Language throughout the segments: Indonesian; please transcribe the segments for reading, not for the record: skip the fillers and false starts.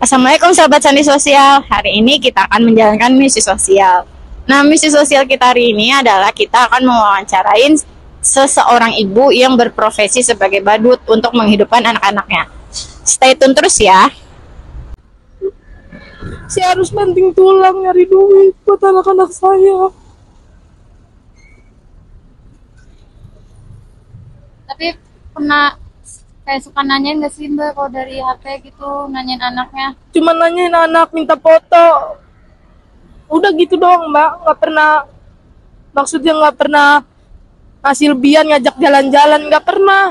Assalamualaikum sahabat Sandi Sosial. Hari ini kita akan menjalankan misi sosial. Nah, misi sosial kita hari ini adalah kita akan mewawancarain seseorang ibu yang berprofesi sebagai badut untuk menghidupkan anak-anaknya. Stay tune terus ya. Saya harus banting tulang nyari duit buat anak-anak saya. Tapi pernah kayak suka nanyain gak sih Mbak kalau dari HP gitu, nanyain anaknya? Cuma nanyain anak minta foto. Udah gitu doang Mbak, nggak pernah, maksudnya nggak pernah ngasih lebihan, ngajak jalan-jalan, nggak pernah.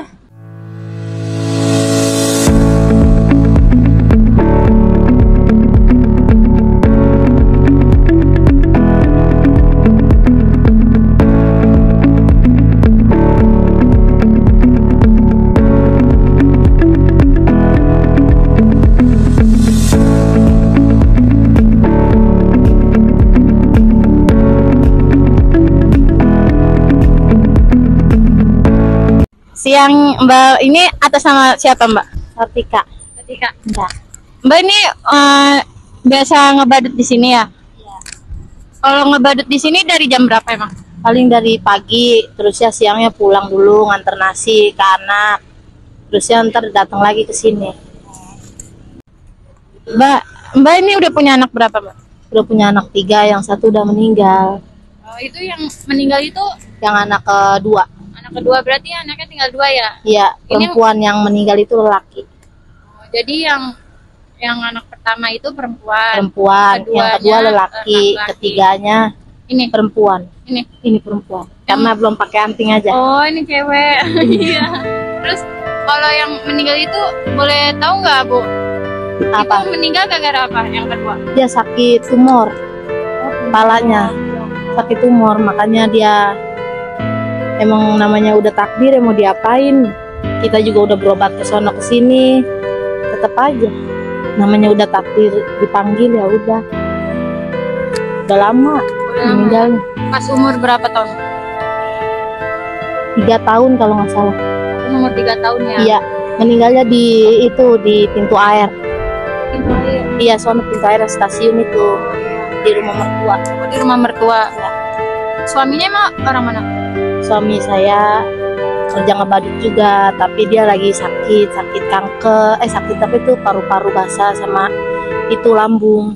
Siang Mbak, ini atas nama siapa Mbak? Sartika. Mbak. Mbak ini biasa ngebadut di sini ya? Iya. Kalau ngebadut di sini dari jam berapa emang? Paling dari pagi, terus ya siangnya pulang dulu nganter nasi ke anak, terus ya ntar datang lagi ke sini. Mbak ini udah punya anak berapa Mbak? Udah punya anak 3, yang 1 udah meninggal. Oh, itu yang meninggal itu Yang anak kedua, anak kedua, berarti anaknya tinggal 2 ya? iya, perempuan yang meninggal itu lelaki. Oh, jadi yang anak pertama itu perempuan. Perempuan, yang kedua lelaki, laki-laki. ketiganya Ini perempuan. ini Perempuan. Karena belum pakai anting aja. Oh, ini cewek. Iya. Terus kalau yang meninggal itu boleh tahu nggak Bu? Apa? Itu meninggal gara-gara apa yang kedua? Dia sakit tumor, kepalanya sakit tumor, makanya dia emang namanya udah takdir ya, mau diapain. Kita juga udah berobat ke sono ke sini, tetap aja namanya udah takdir, dipanggil ya udah lama meninggalnya. Pas umur berapa tahun? 3 tahun kalau nggak salah. Umur 3 tahun ya? Iya, meninggalnya di pintu air. Pintu air. Iya, sono pintu air stasiun itu, di rumah mertua. Oh, di rumah mertua. Suaminya emang orang mana? Suami saya kerja ngebadut juga, tapi dia lagi sakit kanker, sakit apa itu, paru-paru basah sama itu lambung.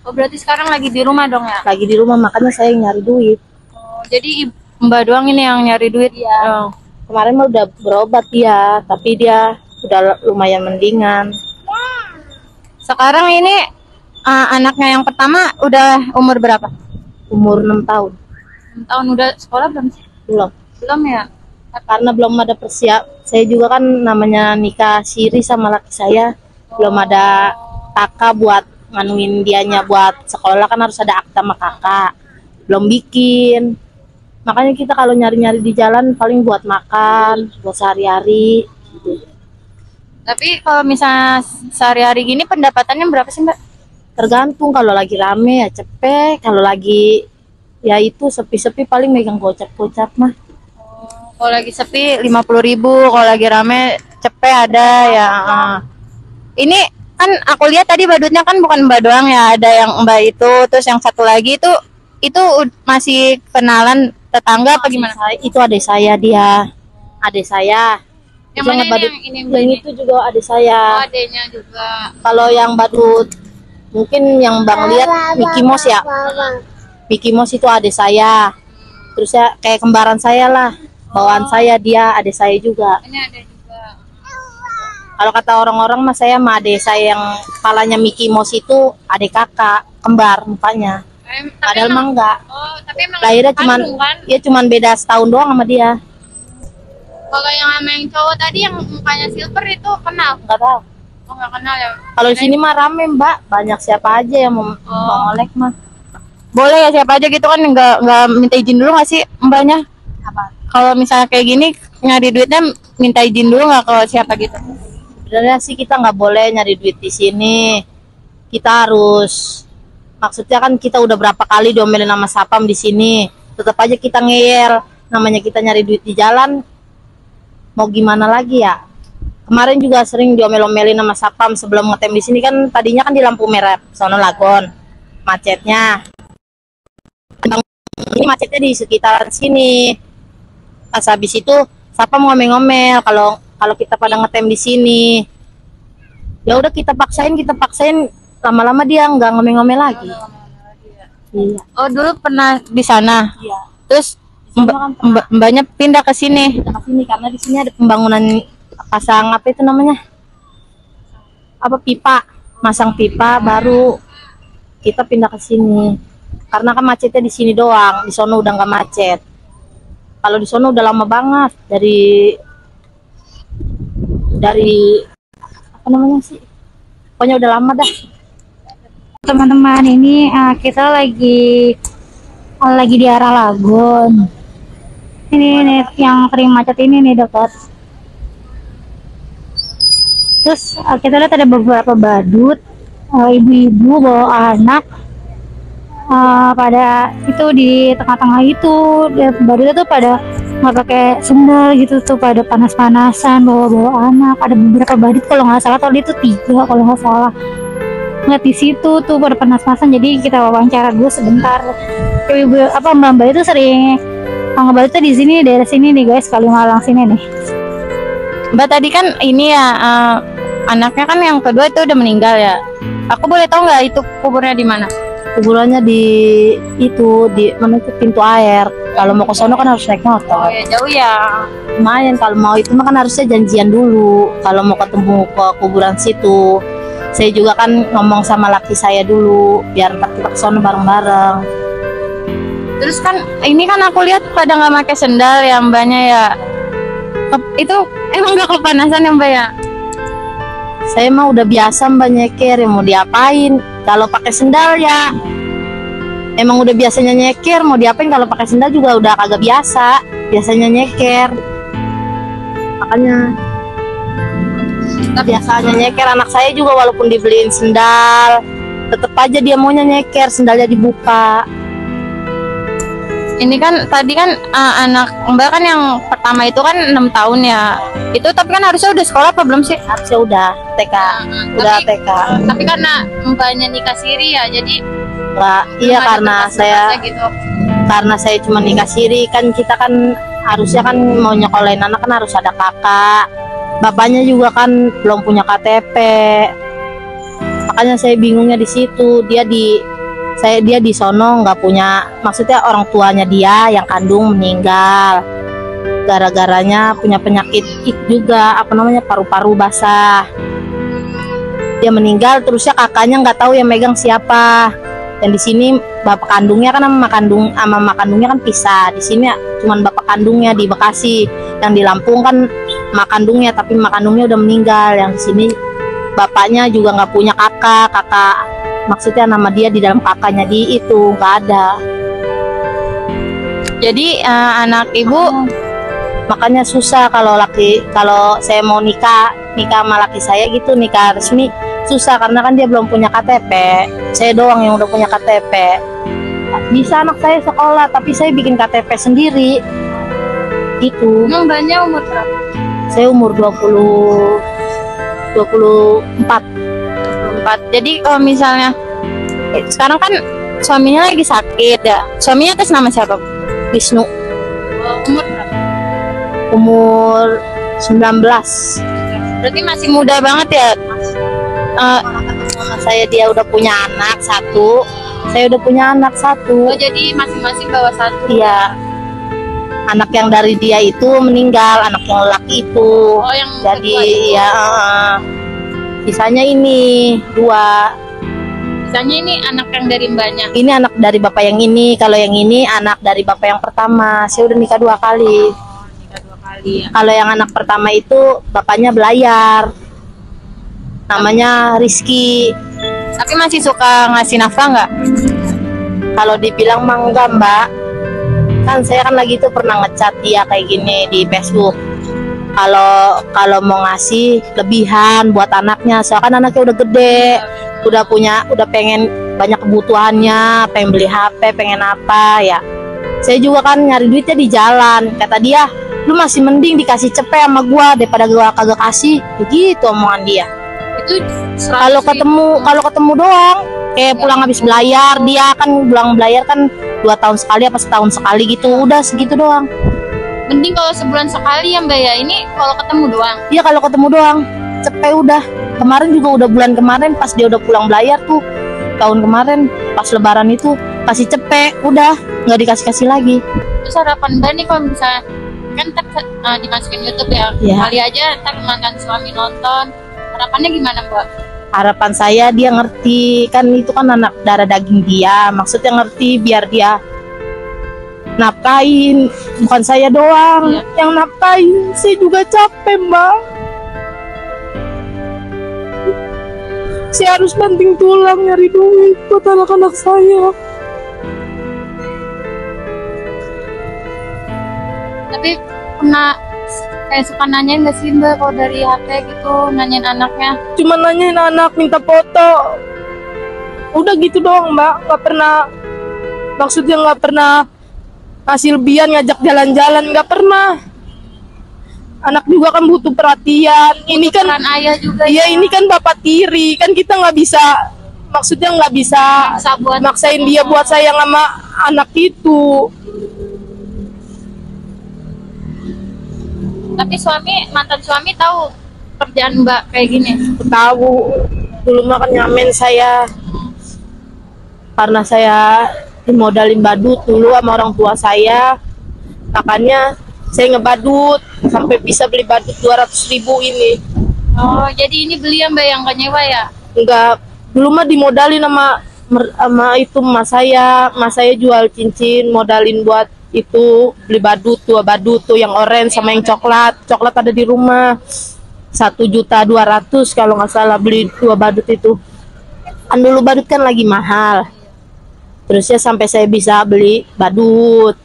Oh, berarti sekarang lagi di rumah dong ya? Lagi di rumah, makanya saya yang nyari duit. Oh, jadi Mbak doang ini yang nyari duit? Iya. Oh. Kemarin mah udah berobat dia, tapi dia udah lumayan mendingan. Sekarang ini anaknya yang pertama udah umur berapa? Umur 6 tahun. 6 tahun udah sekolah belum sih? Belum. Belum ya? Karena belum ada persiap. Saya juga kan namanya nikah siri sama laki saya. Belum ada kakak buat nganuin dianya buat sekolah, kan harus ada akta sama kakak. Belum bikin. Makanya kita kalau nyari-nyari di jalan paling buat makan, buat sehari-hari gitu. Tapi kalau misalnya sehari-hari gini pendapatannya berapa sih Mbak? Tergantung, kalau lagi rame ya cepet, kalau lagi ya itu sepi-sepi paling megang gocap-gocap mah. Kalau lagi sepi 50.000, kalau lagi rame cepet ada ya. Ini kan aku lihat tadi badutnya kan bukan Mbak doang ya, ada yang Mbak itu, terus yang satu lagi itu masih kenalan tetangga apa gimana? Itu adik saya dia. Adik saya. Yang Dia mana ngebadut- ini yang yang ini? itu juga adik Oh, saya. adanya juga. Kalau yang badut mungkin yang Bang lihat Mickey Mouse ya. Mickey Mouse itu adik saya. Terus ya kayak kembaran saya lah. Bawaan saya, dia adik saya juga. Ini ada juga. Kalau kata orang-orang mah saya sama adik saya yang kepalanya Mickey Mouse itu adik kakak, kembar mukanya. Tapi Padahal emang- mah enggak. Oh, tapi emang Lahirnya cuman kandung kan? ya cuman beda setahun doang sama dia. Kalau yang sama yang cowok tadi yang mukanya silver itu kenal? Enggak tahu. Oh, nggak kenal ya? Kalau di sini mah rame Mbak, banyak siapa aja yang mau ngolek mah. Boleh ya siapa aja gitu kan, nggak minta izin dulu nggak sih Mbaknya? Apa? Kalau misalnya kayak gini nyari duitnya minta izin dulu nggak ke siapa gitu? Sebenarnya sih kita nggak boleh nyari duit di sini. Kita harus, maksudnya kan kita udah berapa kali diomelin sama sapam di sini, tetap aja kita ngeyel. Namanya kita nyari duit di jalan, mau gimana lagi ya? Kemarin juga sering diomel-omelin sama satpam sebelum ngetem di sini kan, tadinya kan di lampu merah sono Lagon macetnya. Ini macetnya di sekitar sini. Pas habis itu satpam ngomel-ngomel kalau kita pada ngetem di sini. Ya udah kita paksain, lama-lama dia nggak ngomel-ngomel lagi. Iya. Oh, dulu pernah di sana. Iya. Terus Kan mbaknya pindah ke sini. kita ke sini karena di sini ada pembangunan pasang apa itu namanya? Apa pipa, masang pipa baru kita pindah ke sini. Karena kan macetnya di sini doang, di sono udah nggak macet. Kalau di sono udah lama banget dari apa namanya sih? Pokoknya udah lama dah. Teman-teman, ini kita lagi di arah Lagon. Ini nih, yang kering macet ini nih dekat. Terus kita lihat ada beberapa badut, ibu-ibu bawa anak, pada itu di tengah-tengah itu badut itu pada nggak pakai sendal gitu tuh, pada panas-panasan bawa anak. Ada beberapa badut kalau nggak salah, tadi itu 3 kalau nggak salah. Ngeliat di situ tuh pada panas-panasan, jadi kita wawancara dulu sebentar. Ibu apa mbak itu sering ngebadutnya di sini, daerah sini nih guys, Kalimalang sini nih. Mbak tadi kan ini ya, anaknya kan yang kedua itu udah meninggal ya. Aku boleh tahu nggak itu kuburnya di mana? Kuburannya di mana itu pintu air. Kalau mau ke sono kan harus naik motor. Oh ya, jauh ya. Lumayan, kalau mau itu mah kan harusnya janjian dulu. Kalau mau ketemu ke kuburan situ, saya juga kan ngomong sama laki saya dulu biar ntar kita ke sono bareng-bareng. Terus kan ini kan aku lihat pada nggak pakai sendal ya mbaknya ya. Itu emang nggak kepanasan ya mbak ya? Saya mah udah biasa mbak nyeker, ya mau diapain? Kalau pakai sendal ya emang udah biasanya nyeker, mau diapain? Kalau pakai sendal juga udah kagak biasanya nyeker. Makanya biasanya nyeker. Anak saya juga walaupun dibeliin sendal, tetep aja dia maunya nyeker, sendalnya dibuka. Ini kan tadi kan anak mbak kan yang pertama itu kan 6 tahun ya. Itu tapi kan harusnya udah sekolah apa belum sih? Harusnya udah TK, udah TK. Tapi karena mbaknya nikah siri ya, jadi Nggak, iya karena saya gitu. karena saya cuma nikah siri kan, kita kan harusnya kan mau nyekolahin anak kan harus ada kakak. Bapaknya juga kan belum punya KTP. Makanya saya bingungnya di situ. Dia di sono nggak punya, maksudnya orang tuanya dia yang kandung meninggal gara-garanya punya penyakit juga, apa namanya, paru-paru basah. Dia meninggal, terusnya kakaknya nggak tahu yang megang siapa. Dan di sini bapak kandungnya kan sama mak kandungnya kan pisah. Di sini cuman bapak kandungnya di Bekasi, yang di Lampung kan mak kandungnya, tapi mak kandungnya udah meninggal. Yang di sini bapaknya juga nggak punya kakak maksudnya nama dia di dalam kakaknya di itu nggak ada. Jadi anak ibu Makanya susah kalau saya mau nikah sama laki saya gitu, nikah resmi susah karena kan dia belum punya KTP. Saya doang yang udah punya KTP. Bisa anak saya sekolah tapi saya bikin KTP sendiri gitu. emang mbaknya umur berapa? Saya umur 24. Jadi kalau misalnya sekarang kan suaminya lagi sakit ya. Suaminya atas nama siapa? Wisnu. Umur berapa? Umur 19. Berarti masih muda banget ya. Sama saya dia udah punya anak 1. Saya udah punya anak 1. Oh, jadi masing-masing bawa 1. Iya. Anak yang dari dia itu meninggal, anak yang laki itu. Oh, yang jadi kedua itu. ya sisanya ini 2. Misalnya ini anak yang dari mbaknya. Ini anak dari bapak yang ini. Kalau yang ini anak dari bapak yang pertama. Saya udah nikah 2 kali. Nikah 2 kali ya. Kalau yang anak pertama itu bapaknya belayar. Namanya Rizky. Tapi masih suka ngasih nafkah nggak? Kalau dibilang mah enggak, Mbak. Kan saya kan lagi tuh pernah ngecat dia kayak gini di Facebook. Kalau mau ngasih lebihan buat anaknya, soalnya kan anaknya udah gede, udah pengen banyak kebutuhannya, pengen beli HP, pengen apa ya. Saya juga kan nyari duitnya di jalan. Kata dia, lu masih mending dikasih cepet sama gua daripada gua kagak kasih. Begitu omongan dia. Itu Kalau ketemu doang, kayak pulang habis belayar, dia kan pulang belayar kan 2 tahun sekali apa setahun sekali gitu, udah segitu doang. mending kalau sebulan sekali ya Mbak ya. Ini kalau ketemu doang. Iya kalau ketemu doang, cepet udah. Kemarin juga udah bulan kemarin pas dia udah pulang belayar tuh, tahun kemarin pas lebaran itu kasih cepet, udah nggak dikasih lagi. Terus harapan Mbak nih kalau misalnya kan ntar dimasukin YouTube ya, Iya. kali aja ntar mantan suami nonton, harapannya gimana Mbak? Harapan saya dia ngerti, kan itu kan anak darah daging dia, maksudnya ngerti biar dia nafkain, bukan saya doang Iya. Yang nafkain, saya juga capek mbak. Saya harus banting tulang nyari duit buat anak-anak saya. Tapi pernah kayak suka nanyain gak sih Mbak kalau dari HP gitu, nanyain anaknya? Cuma nanyain anak minta foto, udah gitu doang mbak. Nggak pernah, maksudnya nggak pernah ngasih lebihan, ngajak jalan-jalan, nggak pernah. Anak juga kan butuh perhatian. Ini kan Peran ayah juga iya, ya. ini kan bapak tiri, kan kita nggak bisa, maksudnya nggak bisa Maksa buat maksain dia buat sayang sama anak itu. Tapi mantan suami tahu kerjaan Mbak kayak gini. Tahu dulu mah kan nyamen saya, karena saya dimodalin badut dulu sama orang tua saya, makanya saya ngebadut sampai bisa beli badut 200.000 ini. Oh, jadi ini beli ya Mbak yang gak nyewa ya? Enggak, dulu mah dimodalin sama itu mas saya jual cincin, modalin buat itu beli badut, 2 badut tuh yang orange sama yang coklat ada di rumah. 1.200.000 kalau nggak salah beli 2 badut itu. Kan dulu badut kan lagi mahal. Terusnya sampai saya bisa beli badut,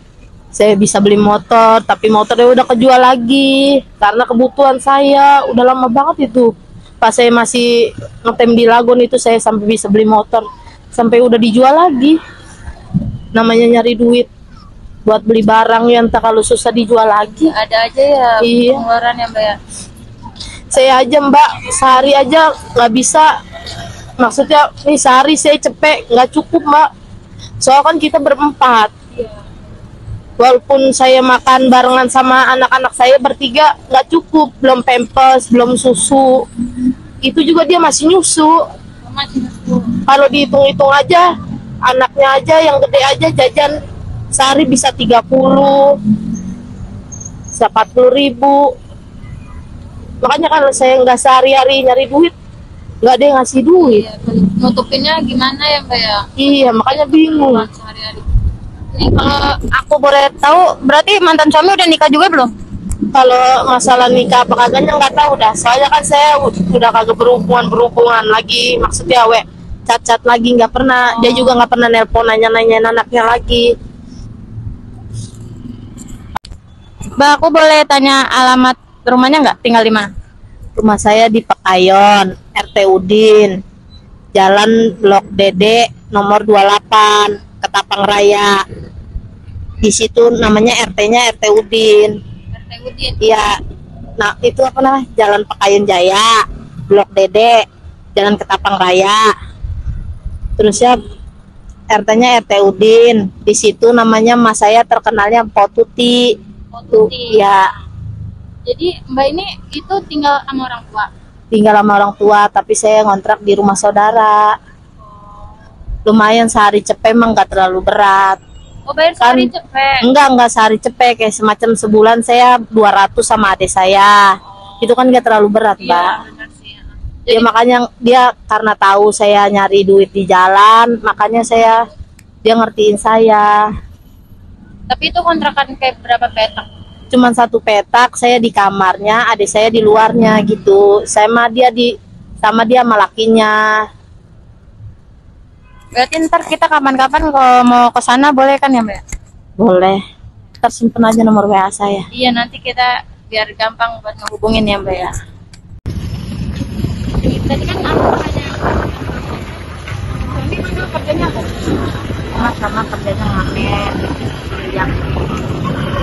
saya bisa beli motor, tapi motornya udah kejual lagi karena kebutuhan saya udah lama banget itu. Pas saya masih ngetem di Lagon itu saya sampai bisa beli motor, sampai udah dijual lagi. Namanya nyari duit buat beli barang yang tak kalau susah dijual lagi. Ada aja ya Iya. pengeluaran ya Mbak ya? Saya aja mbak, sehari aja nggak bisa, maksudnya nih sehari saya cepet nggak cukup mbak, soalnya kan kita berempat. Walaupun saya makan barengan sama anak-anak saya bertiga nggak cukup, belum pampers, belum susu, itu juga dia masih nyusu. Kalau dihitung-hitung aja, anaknya aja yang gede aja jajan sehari bisa 30, bisa 40.000. Makanya kalau saya nggak sehari-hari nyari duit, nggak ada yang ngasih duit. Iya, nutupinnya gimana ya Mbak ya? Iya, makanya bingung. Pengeluaran sehari-hari. Nih kalau Aku boleh tahu, berarti mantan suami udah nikah juga belum? Kalau masalah nikah apa kagaknya nggak tahu dah. Soalnya kan saya udah kagak berhubungan lagi, maksudnya cat lagi nggak pernah. Dia juga nggak pernah nelpon nanya-nanyain anaknya lagi. Mbak, aku boleh tanya alamat rumahnya nggak? Tinggal di mana? Rumah saya di Pekayon, RT Udin, Jalan Blok Dede, nomor 28, Ketapang Raya. Di situ namanya RT-nya RT Udin. RT Udin. Iya. Nah, itu apa namanya? Jalan Pekayon Jaya, Blok Dede, Jalan Ketapang Raya. Terus ya RT-nya RT Udin. Di situ namanya mas saya terkenalnya Mpok Tuti. Oh, Tuh, Tuti. ya. Jadi Mbak ini itu tinggal sama orang tua. Tinggal sama orang tua, tapi saya ngontrak di rumah saudara. Lumayan sehari cepet, emang nggak terlalu berat. Oh, bayar Kan- sehari cepet. Enggak sehari cepet, kayak semacam sebulan saya 200 sama adik saya. Itu kan nggak terlalu berat, Iya, Mbak. benar sih. Ya makanya dia karena tahu saya nyari duit di jalan, makanya dia ngertiin saya. Tapi itu kontrakan kayak berapa petak? Cuman 1 petak, saya di kamarnya, adik saya di luarnya gitu. Sama dia sama lakinya. Berarti ntar kita kapan-kapan kalau mau ke sana boleh kan ya Mbak? Boleh. Tersimpan aja nomor WA saya. Iya, nanti kita biar gampang buat ngehubungin ya Mbak ya. Tadi kan aku tanya suami mana kerjanya apa? Sama kerjanya ngamen. diajak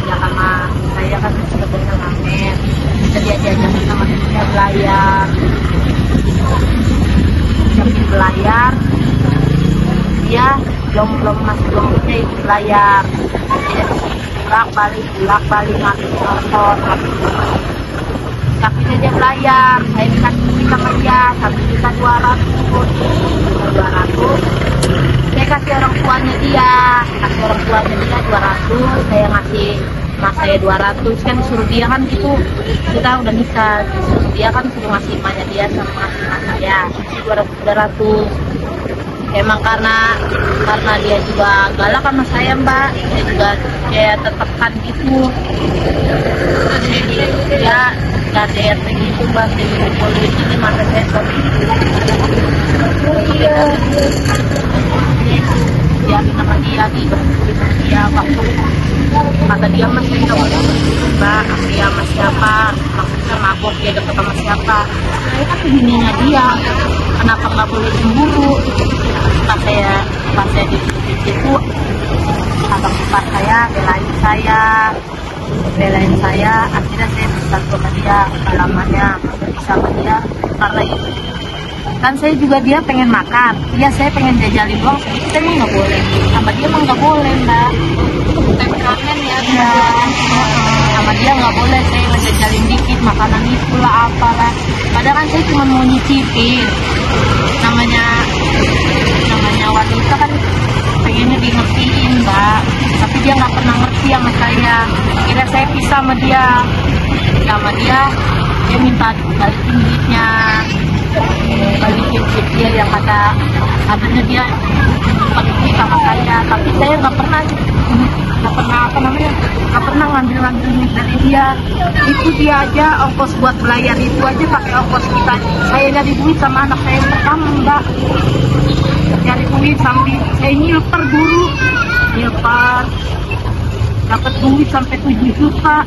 ya sama saya kan sebenarnya ngamen, kita diajakin sama dia belayar, sambil belayar dia masih belum punya ikut belayar, dia bolak balik ngambil motor, tapi dia belayar, saya dikasih duit sama dia 1.200.000, saya kasih orang tuanya dia 200, saya ngasih mas saya 200, kan suruh dia kan gitu, kita udah nikah, suruh dia kan suruh ngasih emaknya dia sama ngasih mas saya 200. Emang karena dia juga galak sama saya mbak, saya juga kayak tertekan gitu, terus dia nggak ada begitu mbak, saya dikumpulin ini mata saya seperti itu. Dia sama dia dia waktu kata dia masih nggak boleh mbak, dia sama siapa, maksudnya mabok dia deket sama siapa, saya kan begininya dia, kenapa nggak boleh cemburu. Pas saya di situ abang ipar saya belain saya, akhirnya saya bisa sama dia, alamannya bisa sama dia karena itu kan saya juga dia pengen makan, saya pengen jajalin doang, saya emang nggak boleh, sama dia emang nggak boleh mbak, temperamen ya sama dia nggak boleh, saya ngejajalin dikit makanan itulah apalah, padahal kan saya cuma mau nyicipin, namanya wanita kan pengennya di-ngertiin mbak, tapi dia nggak pernah ngerti sama saya, kira saya pisah sama dia minta balikin duitnya, balikin duit dia yang katanya dia pergi sama saya, tapi saya nggak pernah ngambil duit dari dia, itu dia aja ongkos buat belayar itu aja pakai ongkos kita, saya nyari duit sama anak saya yang pertama mbak, nyari duit sambil saya nyilper dulu, dapat duit sampai 7 juta,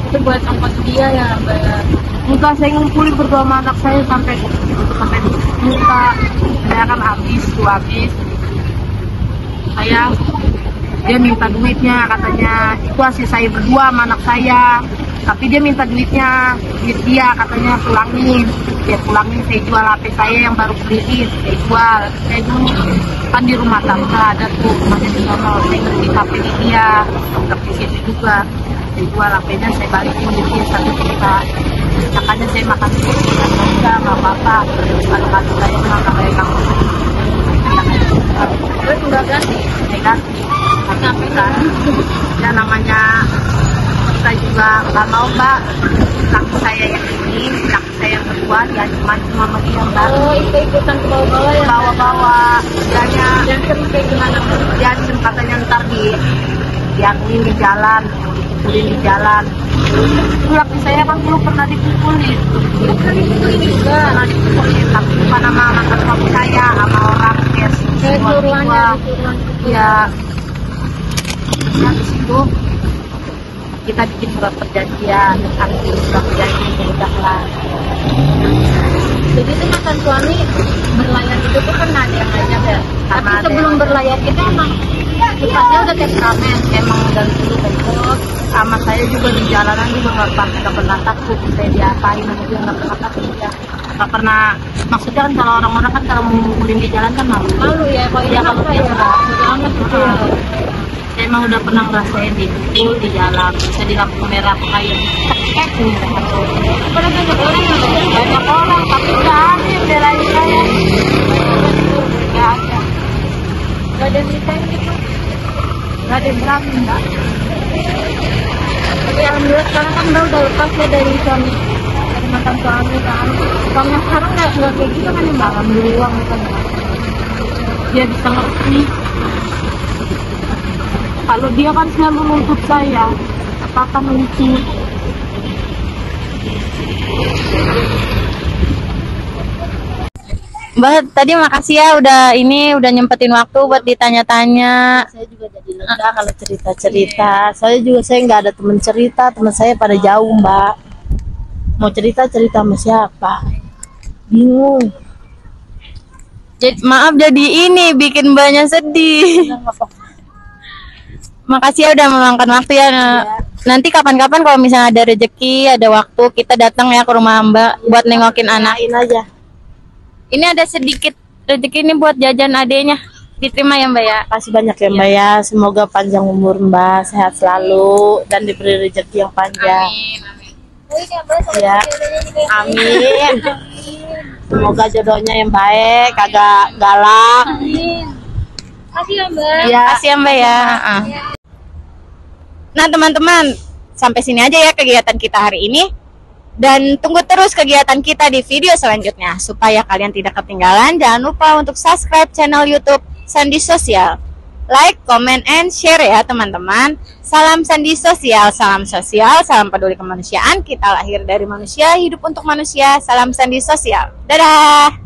itu buat ongkos dia ya bayar. Enggak, saya ngumpulin berdua sama anak saya sampai 2 juta, saya kan habis dia minta duitnya, katanya itu hasil saya berdua sama anak saya, tapi dia minta duit dia katanya pulangin, saya jual HP saya yang baru beliin, saya dulu kan di rumah tangga ada tuh rumahnya di sana, saya ngerti HP dia, di situ juga saya jual HP-nya, saya balikin duitnya 1 juta, makanya saya makan enggak apa-apa, kalau saya makan kayak kamu terus udah ganti, ya namanya kita juga nggak mau mbak, laki saya yang kedua dia cuma sama dia mbak. Oh, ikut-ikutan ke bawah-bawah ya? Bawa-bawa, yang sering kayak gimana? dia katanya ntar diakuin di jalan, dipukulin di jalan. Itu laki saya kan dulu pernah dipukulin juga, tapi bukan sama mantan suami saya, sama orang kes ya. Habis itu kita bikin surat perjanjian, udahlah. Jadi itu mantan suami berlayar itu tuh kan ada yang ngajak ya? Tapi sebelum berlayar itu emang sifatnya udah temperamen, emang dari dulu takut sama saya juga di jalanan juga nggak pernah takut, saya diapain sama dia nggak pernah takut ya, nggak pernah, maksudnya kan kalau orang-orang kan kalau ngumpulin di jalan kan malu ya, kalau ya kalau dia banget gitu ya. Saya emang udah pernah ngerasain dipukul di jalan, bisa di lampu merah kayak banyak orang, tapi nggak ada yang belain saya, nggak ada ceritain gitu, nggak ada yang berani mbak. Tapi alhamdulillah sekarang kan udah lepas ya dari suami, dari mantan suami kan. Suami sekarang nggak kayak gitu kan ya mbak, alhamdulillah kan. Dia bisa ngerti. Kalau dia kan selalu nuntut saya, apa nuntut. Mbak, tadi makasih ya udah nyempetin waktu buat ditanya-tanya. Saya juga jadi lega kalau cerita-cerita. Saya nggak ada teman cerita, teman saya pada jauh mbak. Mau cerita sama siapa? Bingung. Maaf jadi ini bikin mbaknya sedih. Makasih ya udah meluangkan waktu ya. Nanti kapan-kapan kalau misalnya ada rezeki, ada waktu, kita datang ya ke rumah Mbak buat nengokin anak. Doain aja. Ini ada sedikit rezeki ini buat jajan adenya. Diterima ya Mbak ya. Kasih banyak ya Mbak ya. Semoga panjang umur Mbak, sehat selalu dan diberi rezeki yang panjang. Ya. Amin. Semoga jodohnya yang baik, kagak galak. Kasih ya Mbak. Ya. Makasih ya Mbak ya. Nah teman-teman, sampai sini aja ya kegiatan kita hari ini. Dan tunggu terus kegiatan kita di video selanjutnya. Supaya kalian tidak ketinggalan, jangan lupa untuk subscribe channel YouTube Sandi Sosial. Like, comment, and share ya teman-teman. Salam Sandi Sosial, salam sosial, salam peduli kemanusiaan. Kita lahir dari manusia, hidup untuk manusia. Salam Sandi Sosial. Dadah!